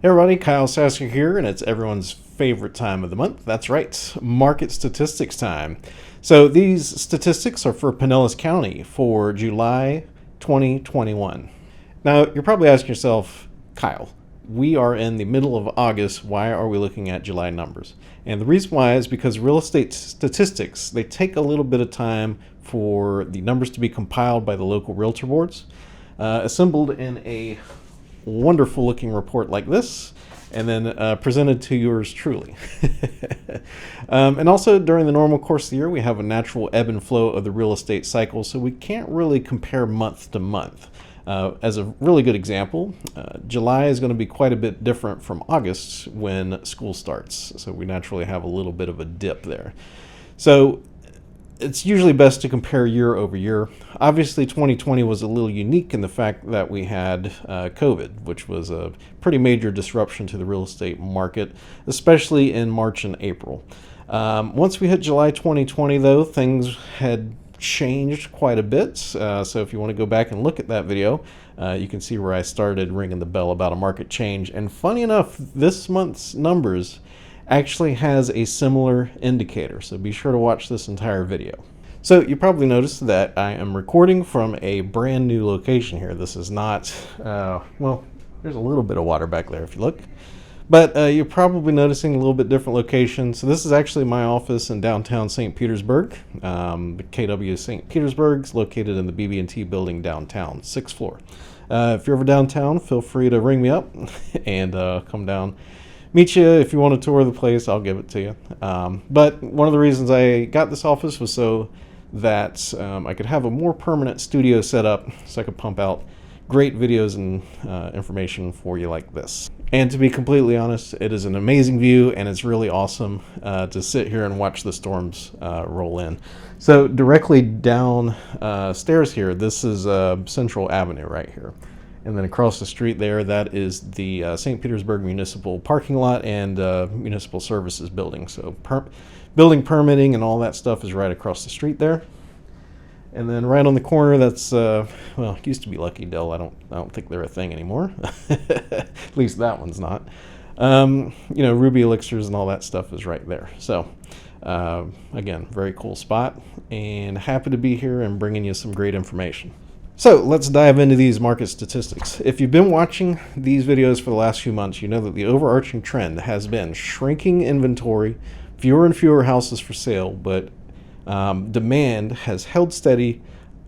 Hey everybody, Kyle Sasser here, and it's everyone's favorite time of the month. That's right, market statistics time. So these statistics are for Pinellas County for July 2021. Now, you're probably asking yourself, Kyle, we are in the middle of August. Why are we looking at July numbers? And the reason why is because real estate statistics, they take a little bit of time for the numbers to be compiled by the local realtor boards, assembled in a wonderful looking report like this, and then presented to yours truly. And also during the normal course of the year, we have a natural ebb and flow of the real estate cycle, so we can't really compare month to month. As a really good example, July is going to be quite a bit different from August when school starts, so we naturally have a little bit of a dip there. So it's usually best to compare year over year. Obviously, 2020 was a little unique in the fact that we had COVID, which was a pretty major disruption to the real estate market, especially in March and April. Once we hit July 2020, though, things had changed quite a bit. So if you want to go back and look at that video, you can see where I started ringing the bell about a market change. And funny enough, this month's numbers actually has a similar indicator, so be sure to watch this entire video. So you probably noticed that I am recording from a brand new location here. This is not, well, there's a little bit of water back there if you look, but you're probably noticing a little bit different location. So this is actually my office in downtown Saint Petersburg. The KW Saint Petersburg is located in the BB&T building downtown, 6th floor. If you're ever downtown, feel free to ring me up and come down. Meet you if you want a tour of the place. I'll give it to you. But one of the reasons I got this office was so that I could have a more permanent studio set up, so I could pump out great videos and information for you like this. And to be completely honest, it is an amazing view, and it's really awesome to sit here and watch the storms roll in. So directly down stairs here, this is Central Avenue right here. And then across the street there, that is the St. Petersburg Municipal Parking Lot and Municipal Services Building. So building permitting and all that stuff is right across the street there. And then right on the corner, that's, well, it used to be Lucky Dell. I don't think they're a thing anymore. At least that one's not. Ruby Elixirs and all that stuff is right there. So, again, very cool spot. And happy to be here and bringing you some great information. So let's dive into these market statistics. If you've been watching these videos for the last few months, you know that the overarching trend has been shrinking inventory, fewer and fewer houses for sale, but demand has held steady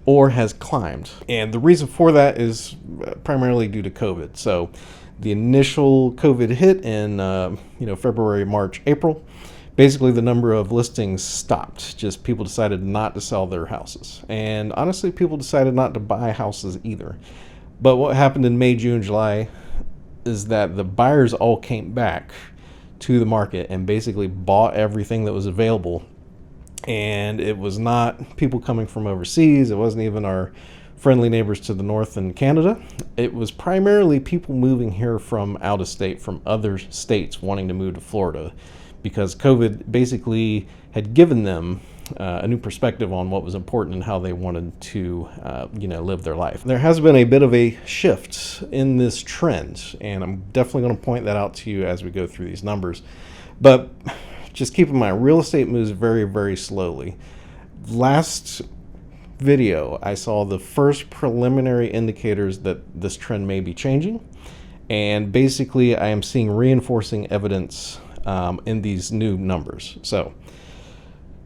or has climbed. And the reason for that is primarily due to COVID. So the initial COVID hit in February, March, April. Basically, the number of listings stopped. Just people decided not to sell their houses. And honestly, people decided not to buy houses either. But what happened in May, June, July is that the buyers all came back to the market and basically bought everything that was available. And it was not people coming from overseas. It wasn't even our friendly neighbors to the north in Canada. It was primarily people moving here from out of state, from other states wanting to move to Florida, because COVID basically had given them a new perspective on what was important and how they wanted to, live their life. There has been a bit of a shift in this trend, and I'm definitely going to point that out to you as we go through these numbers. But just keep in mind, real estate moves very, very slowly. Last video, I saw the first preliminary indicators that this trend may be changing, and basically I am seeing reinforcing evidence in these new numbers. So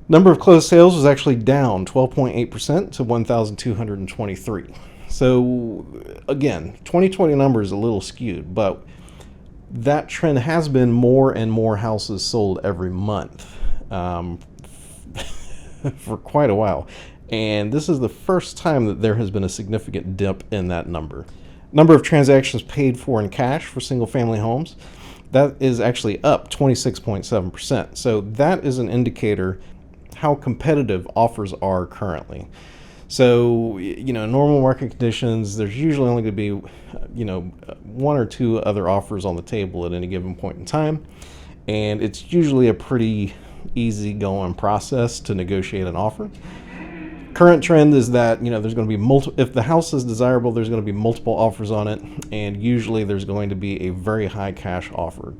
number of closed sales was actually down 12.8% to 1,223. So again, 2020 number is a little skewed, but that trend has been more and more houses sold every month for quite a while. And this is the first time that there has been a significant dip in that number. Number of transactions paid for in cash for single family homes, that is actually up 26.7%. So that is an indicator how competitive offers are currently. So, normal market conditions, there's usually only going to be, one or two other offers on the table at any given point in time. And it's usually a pretty easy going process to negotiate an offer. Current trend is that, there's going to be if the house is desirable, there's going to be multiple offers on it, and usually there's going to be a very high cash offer.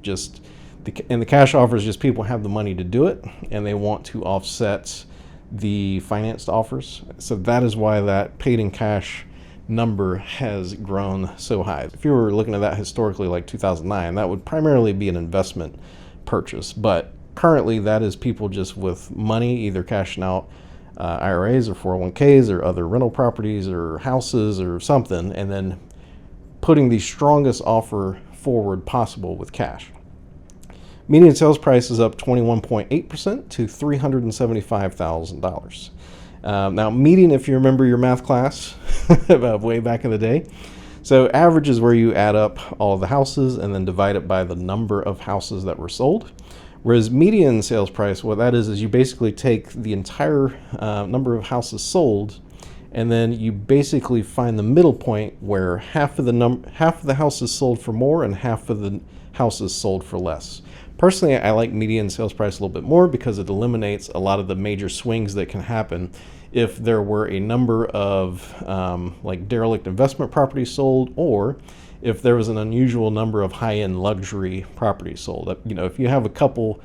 And the cash offer is just people have the money to do it, and they want to offset the financed offers. So that is why that paid in cash number has grown so high. If you were looking at that historically, like 2009, that would primarily be an investment purchase, but currently that is people just with money, either cashing out IRAs or 401ks or other rental properties or houses or something, and then putting the strongest offer forward possible with cash. Median sales price is up 21.8% to $375,000. Now, median, if you remember your math class way back in the day, so average is where you add up all of the houses and then divide it by the number of houses that were sold. Whereas median sales price, what that is you basically take the entire number of houses sold, and then you basically find the middle point where half of the houses sold for more and half of the houses sold for less. Personally, I like median sales price a little bit more because it eliminates a lot of the major swings that can happen if there were a number of like derelict investment properties sold, or if there was an unusual number of high-end luxury properties sold. If you have a couple,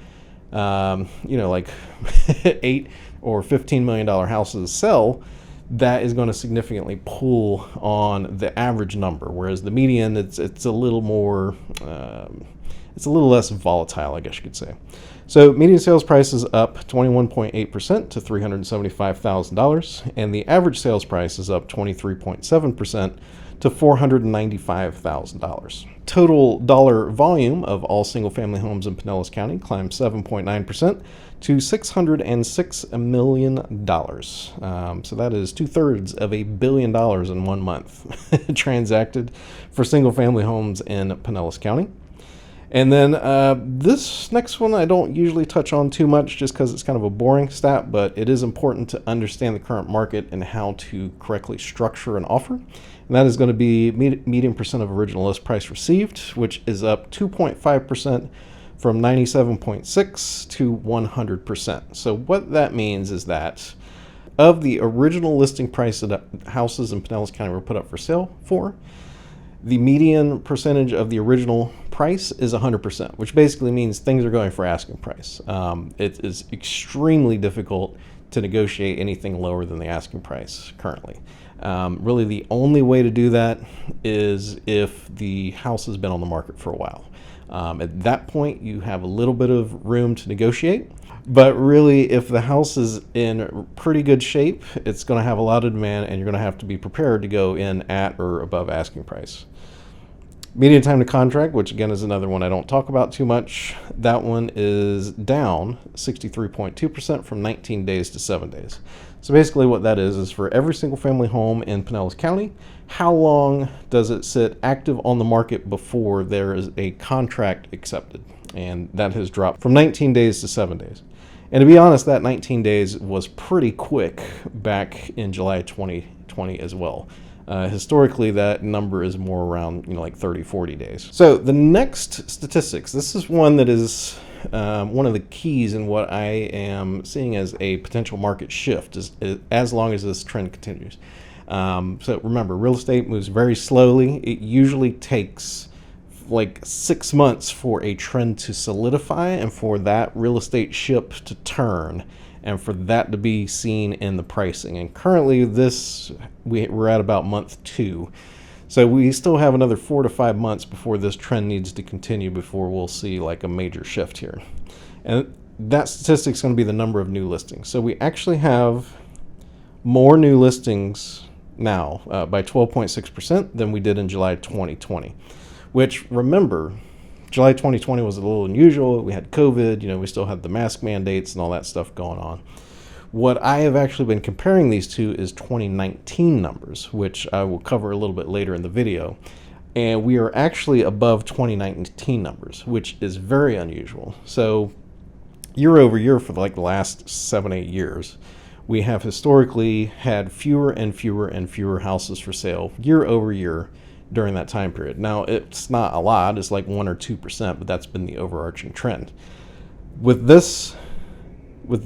like $8 or $15 million houses sell, that is going to significantly pull on the average number. Whereas the median, it's a little more, it's a little less volatile, I guess you could say. So median sales price is up 21.8% to $375,000, and the average sales price is up 23.7% to $495,000. Total dollar volume of all single-family homes in Pinellas County climbed 7.9% to $606 million. So that is 2/3 of $1 billion in 1 month transacted for single-family homes in Pinellas County. And then this next one I don't usually touch on too much just because it's kind of a boring stat, but it is important to understand the current market and how to correctly structure an offer. And that is going to be median percent of original list price received, which is up 2.5% from 97.6 to 100%. So what that means is that of the original listing price that houses in Pinellas County were put up for sale for, the median percentage of the original price is 100%, which basically means things are going for asking price. It is extremely difficult to negotiate anything lower than the asking price currently. Really, the only way to do that is if the house has been on the market for a while. At that point, you have a little bit of room to negotiate. But really, if the house is in pretty good shape, it's going to have a lot of demand, and you're going to have to be prepared to go in at or above asking price. Median time to contract, which again is another one I don't talk about too much, that one is down 63.2% from 19 days to 7 days. So basically what that is for every single family home in Pinellas County, how long does it sit active on the market before there is a contract accepted? And that has dropped from 19 days to 7 days. And to be honest, that 19 days was pretty quick back in July 2020 as well. Historically, that number is more around, like 30, 40 days. So the next statistics, this is one that is one of the keys in what I am seeing as a potential market shift as long as this trend continues. So remember, real estate moves very slowly. It usually takes like 6 months for a trend to solidify and for that real estate ship to turn and for that to be seen in the pricing. And currently we're at about month 2. So we still have another 4 to 5 months before this trend needs to continue before we'll see like a major shift here. And that statistic is going to be the number of new listings. So we actually have more new listings now by 12.6% than we did in July 2020, which, remember, July 2020 was a little unusual. We had COVID, we still had the mask mandates and all that stuff going on. What I have actually been comparing these to is 2019 numbers, which I will cover a little bit later in the video. And we are actually above 2019 numbers, which is very unusual. So year over year for like the last 7-8 years, we have historically had fewer and fewer and fewer houses for sale year over year during that time period. Now, it's not a lot, it's like 1 or 2%, but that's been the overarching trend. With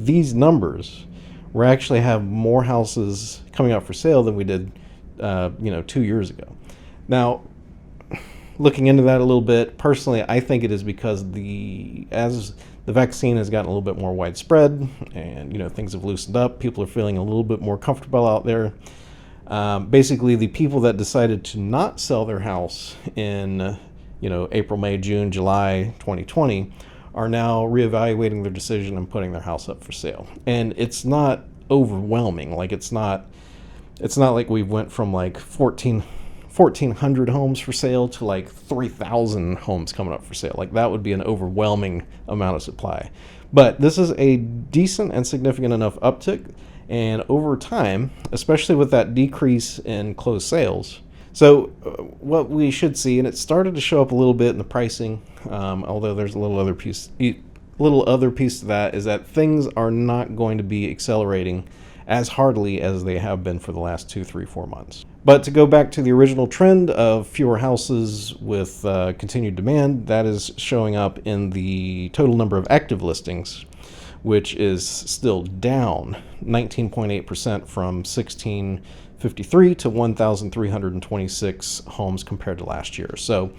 these numbers, we actually have more houses coming up for sale than we did, 2 years ago. Now, looking into that a little bit, personally, I think it is because as the vaccine has gotten a little bit more widespread, and things have loosened up, people are feeling a little bit more comfortable out there. Basically, the people that decided to not sell their house in April, May, June, July 2020 are now reevaluating their decision and putting their house up for sale. And it's not overwhelming. Like it's not like we went from like 1,400 homes for sale to like 3,000 homes coming up for sale. Like that would be an overwhelming amount of supply. But this is a decent and significant enough uptick. And over time, especially with that decrease in closed sales, so what we should see, and it started to show up a little bit in the pricing, although there's a little other piece to that, is that things are not going to be accelerating as hardly as they have been for the last 2, 3, 4 months. But to go back to the original trend of fewer houses with continued demand, that is showing up in the total number of active listings, which is still down 19.8% from 1,653 to 1,326 homes compared to last year. So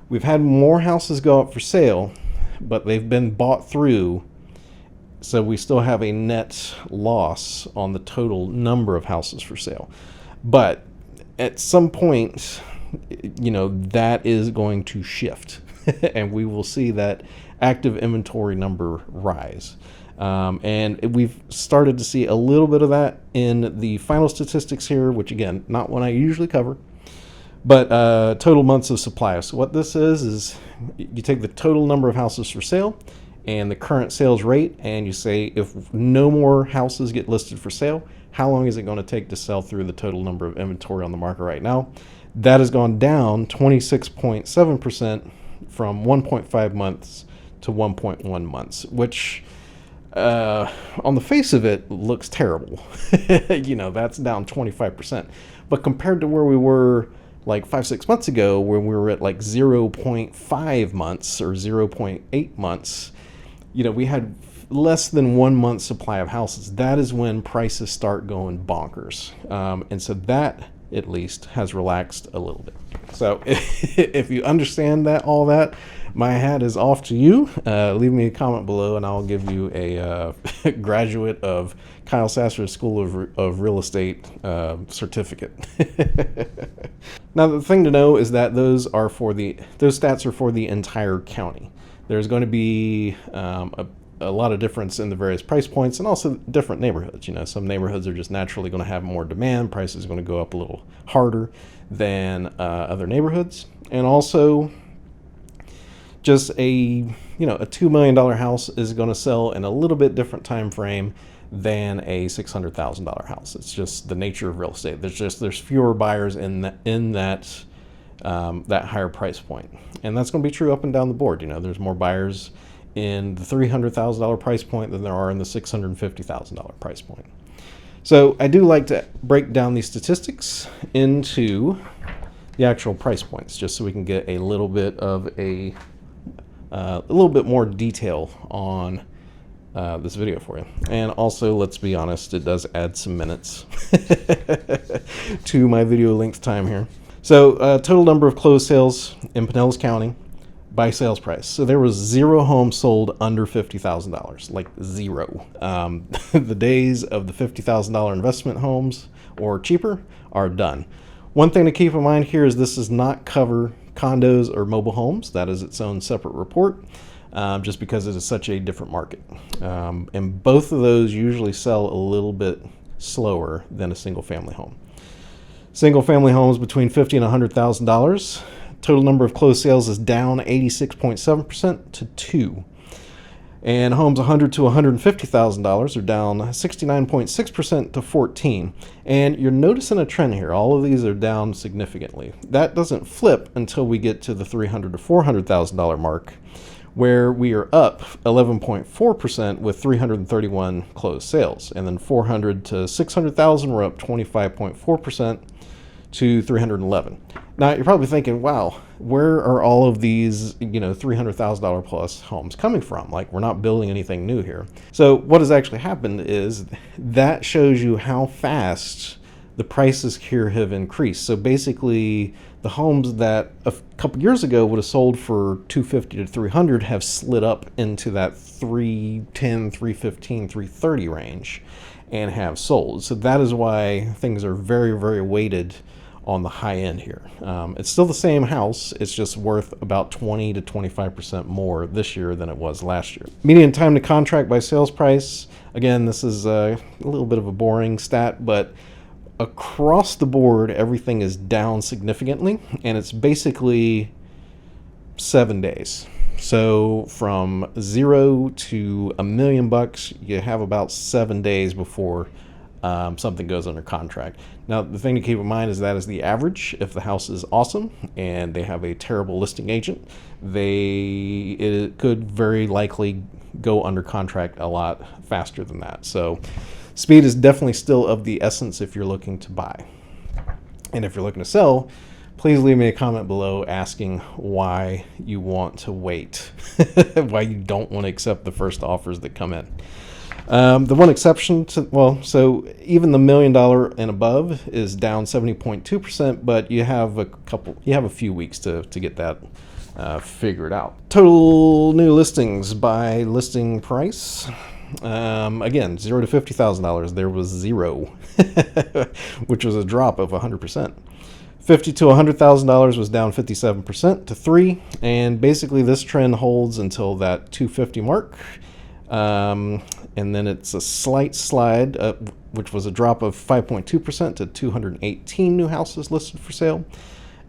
we've had more houses go up for sale, but they've been bought through. So we still have a net loss on the total number of houses for sale. But at some point, that is going to shift and we will see that active inventory number rise. And we've started to see a little bit of that in the final statistics here, which again, not one I usually cover, but total months of supply. So what this is you take the total number of houses for sale and the current sales rate, and you say if no more houses get listed for sale, how long is it going to take to sell through the total number of inventory on the market right now? That has gone down 26.7% from 1.5 months to 1.1 months, which on the face of it looks terrible. That's down 25%. But compared to where we were like 5-6 months ago, when we were at like 0.5 months or 0.8 months, we had less than 1 month supply of houses. That is when prices start going bonkers. And so that at least has relaxed a little bit. So if you understand all that, my hat is off to you. Leave me a comment below and I'll give you a graduate of Kyle Sasser's School of Real Estate certificate. Now, the thing to know is that those stats are for the entire county. There's going to be a lot of difference in the various price points and also different neighborhoods. Some neighborhoods are just naturally going to have more demand. Prices are going to go up a little harder than other neighborhoods. And also just a $2 million house is going to sell in a little bit different time frame than a $600,000 house. It's just the nature of real estate. There's fewer buyers in that higher price point. And that's going to be true up and down the board. There's more buyers in the $300,000 price point than there are in the $650,000 price point. So I do like to break down these statistics into the actual price points, just so we can get a little bit of a little bit more detail on this video for you. And also, let's be honest, it does add some minutes to my video length time here. So total number of closed sales in Pinellas County by sales price. So there was 0 homes sold under $50,000, like 0. The days of the $50,000 investment homes or cheaper are done. One thing to keep in mind here is this does not cover condos or mobile homes. That is its own separate report, just because it is such a different market. And both of those usually sell a little bit slower than a single family home. Single family homes between $50,000 and $100,000. Total number of closed sales is down 86.7% to 2. And homes $100,000 to $150,000 are down 69.6% to 14. And you're noticing a trend here. All of these are down significantly. That doesn't flip until we get to the $300,000 to $400,000 mark, where we are up 11.4% with 331 closed sales. And then $400,000 to $600,000, we're up 25.4% to 311. Now you're probably thinking, wow, where are all of these, $300,000 plus homes coming from? Like, we're not building anything new here. So what has actually happened is that shows you how fast the prices here have increased. So basically, the homes that a couple years ago would have sold for 250 to 300 have slid up into that 310, 315, 330 range and have sold. So that is why things are very, very weighted on the high end here. It's still the same house. It's just worth about 20 to 25% more this year than it was last year. Median time to contract by sales price. Again, this is a little bit of a boring stat, but across the board, everything is down significantly, and it's basically 7 days. So from 0 to $1 million, you have about 7 days before something goes under contract. Now, the thing to keep in mind is that is the average. If the house is awesome and they have a terrible listing agent, it could very likely go under contract a lot faster than that. So speed is definitely still of the essence if you're looking to buy. And if you're looking to sell, please leave me a comment below asking why you want to wait, why you don't want to accept the first offers that come in. The one exception so even the $1 million and above is down 70.2%, but you have a few weeks to get that figured out. Total new listings by listing price. Again, $0 to $50,000, there was 0, which was a drop of 100%. $50,000 to $100,000 was down 57% to 3, and basically this trend holds until that 250 mark. And then it's a slight slide, which was a drop of 5.2% to 218 new houses listed for sale.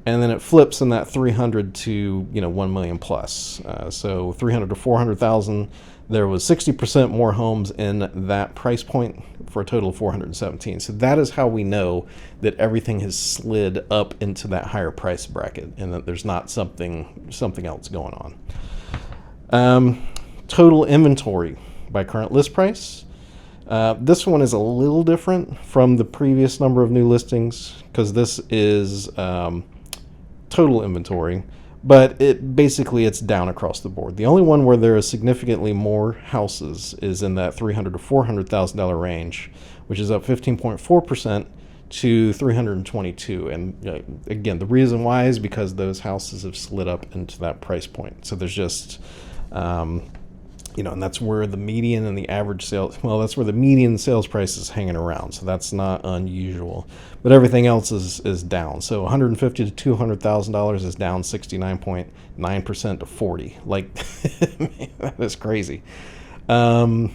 And then it flips in that 300 to 1 million plus. So 300 to 400,000. There was 60% more homes in that price point for a total of 417. So that is how we know that everything has slid up into that higher price bracket and that there's not something else going on. Total inventory by current list price. This one is a little different from the previous number of new listings because this is total inventory, but it's down across the board. The only one where there is significantly more houses is in that $300,000 to $400,000 range, which is up 15.4% to 322. And again, the reason why is because those houses have slid up into that price point. So there's just and that's where the median and the average that's where the median sales price is hanging around. So that's not unusual, but everything else is down. So $150,000 to $200,000 is down 69.9% to 40. Like, that is crazy. $200,000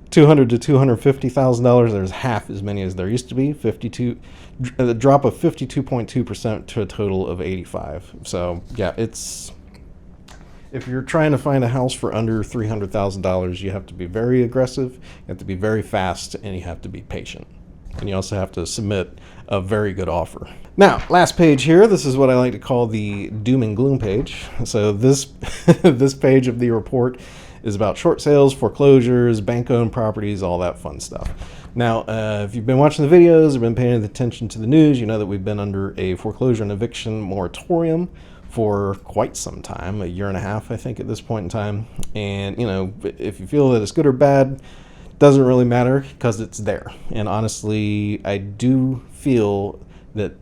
to $250,000, there's half as many as there used to be. The drop of 52.2% to a total of 85. So yeah, if you're trying to find a house for under $300,000, you have to be very aggressive, you have to be very fast, and you have to be patient. And you also have to submit a very good offer. Now, last page here, this is what I like to call the doom and gloom page. So this page of the report is about short sales, foreclosures, bank-owned properties, all that fun stuff. Now, if you've been watching the videos or been paying attention to the news, you know that we've been under a foreclosure and eviction moratorium for quite some time, 1.5 years, I think, at this point in time. And, if you feel that it's good or bad, doesn't really matter because it's there. And honestly, I do feel that.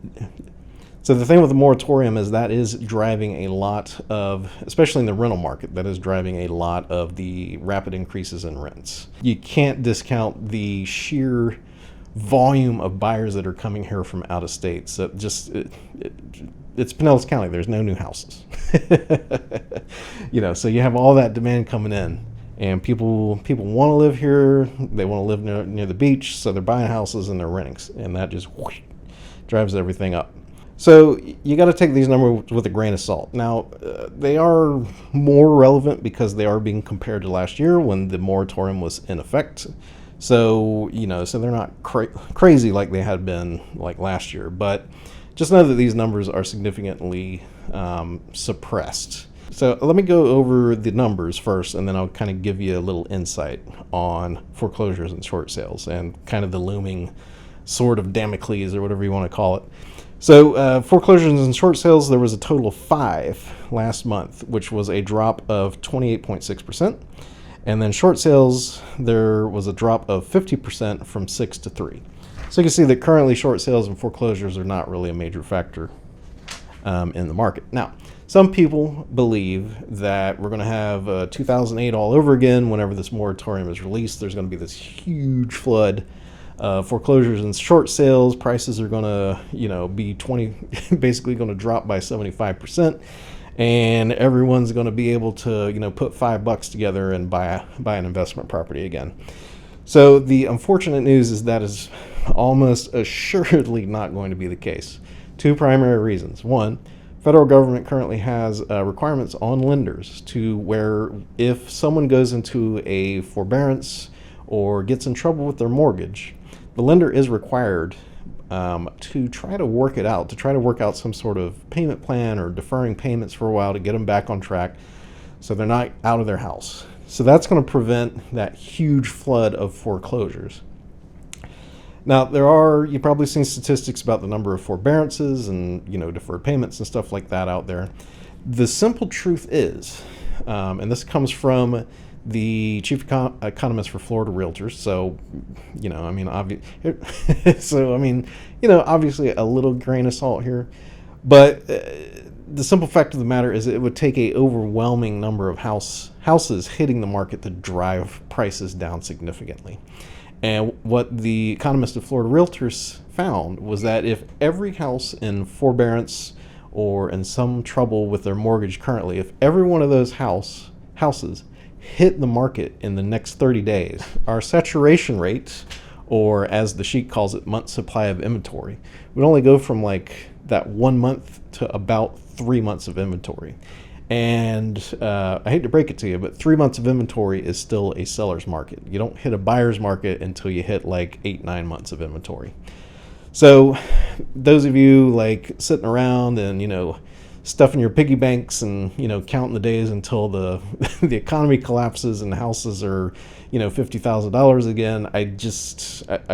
So the thing with the moratorium is that is driving a lot of, especially in the rental market, that is driving a lot of the rapid increases in rents. You can't discount the sheer volume of buyers that are coming here from out of state. So it's Pinellas County. There's no new houses. So you have all that demand coming in, and people want to live here. They want to live near the beach, so they're buying houses and they're renting, and that just drives everything up. So you got to take these numbers with a grain of salt. Now, they are more relevant because they are being compared to last year when the moratorium was in effect. So, so they're not crazy like they had been like last year. But just know that these numbers are significantly suppressed. So let me go over the numbers first, and then I'll kind of give you a little insight on foreclosures and short sales and kind of the looming sword of Damocles or whatever you want to call it. So foreclosures and short sales, there was a total of 5 last month, which was a drop of 28.6%. And then short sales, there was a drop of 50% from 6 to 3. So you can see that currently short sales and foreclosures are not really a major factor in the market. Now, some people believe that we're going to have 2008 all over again. Whenever this moratorium is released, there's going to be this huge flood of foreclosures and short sales. Prices are going to, be basically going to drop by 75%, and everyone's going to be able to, put $5 together and buy an investment property again. So the unfortunate news is that is almost assuredly not going to be the case. 2 primary reasons. One, federal government currently has requirements on lenders to where if someone goes into a forbearance or gets in trouble with their mortgage, the lender is required to try to work it out, to try to work out some sort of payment plan or deferring payments for a while to get them back on track so they're not out of their house. So that's going to prevent that huge flood of foreclosures. Now, you've probably seen statistics about the number of forbearances and, deferred payments and stuff like that out there. The simple truth is, and this comes from the chief economist for Florida Realtors. So, obviously a little grain of salt here, but the simple fact of the matter is it would take a overwhelming number of houses hitting the market to drive prices down significantly. And what the economist of Florida Realtors found was that if every house in forbearance or in some trouble with their mortgage currently, if every one of those houses hit the market in the next 30 days, our saturation rate, or as the sheet calls it, month supply of inventory, would only go from like that 1 month to about 3 months of inventory. And I hate to break it to you, but 3 months of inventory is still a seller's market. You don't hit a buyer's market until you hit like 8-9 months of inventory. So those of you like sitting around and, stuffing your piggy banks and, counting the days until the economy collapses and houses are, $50,000 again, I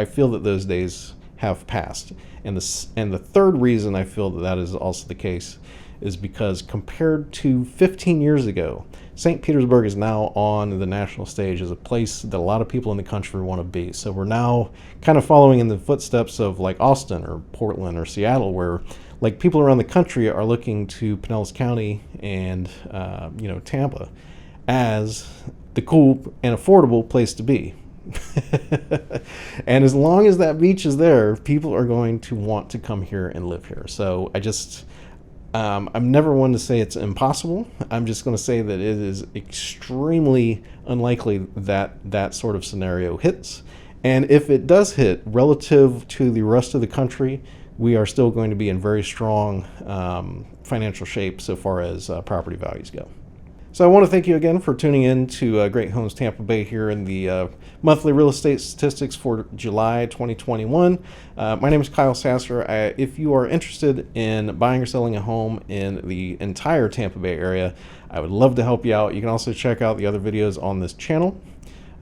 feel that those days have passed. And the third reason I feel that is also the case is because compared to 15 years ago, Saint Petersburg is now on the national stage as a place that a lot of people in the country want to be. So we're now kind of following in the footsteps of like Austin or Portland or Seattle, where like people around the country are looking to Pinellas County and Tampa as the cool and affordable place to be. And as long as that beach is there, people are going to want to come here and live here. So I'm never one to say it's impossible. I'm just going to say that it is extremely unlikely that that sort of scenario hits. And if it does hit relative to the rest of the country, we are still going to be in very strong financial shape so far as property values go. So I want to thank you again for tuning in to Great Homes Tampa Bay here in the monthly real estate statistics for July 2021. My name is Kyle Sasser. If you are interested in buying or selling a home in the entire Tampa Bay area, I would love to help you out. You can also check out the other videos on this channel.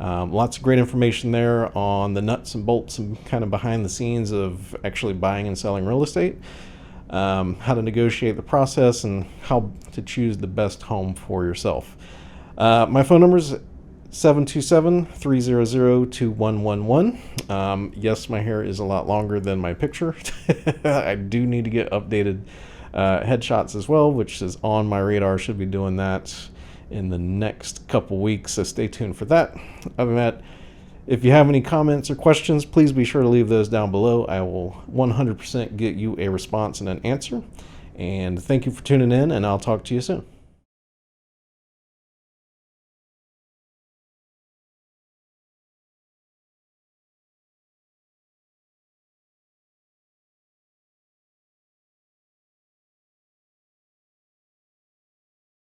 Lots of great information there on the nuts and bolts and kind of behind the scenes of actually buying and selling real estate. How to negotiate the process, and how to choose the best home for yourself. My phone number is 727-300-2111. Yes, my hair is a lot longer than my picture. I do need to get updated headshots as well, which is on my radar. Should be doing that in the next couple weeks, so stay tuned for that. Other than that, if you have any comments or questions, please be sure to leave those down below. I will 100% get you a response and an answer. And thank you for tuning in, and I'll talk to you soon.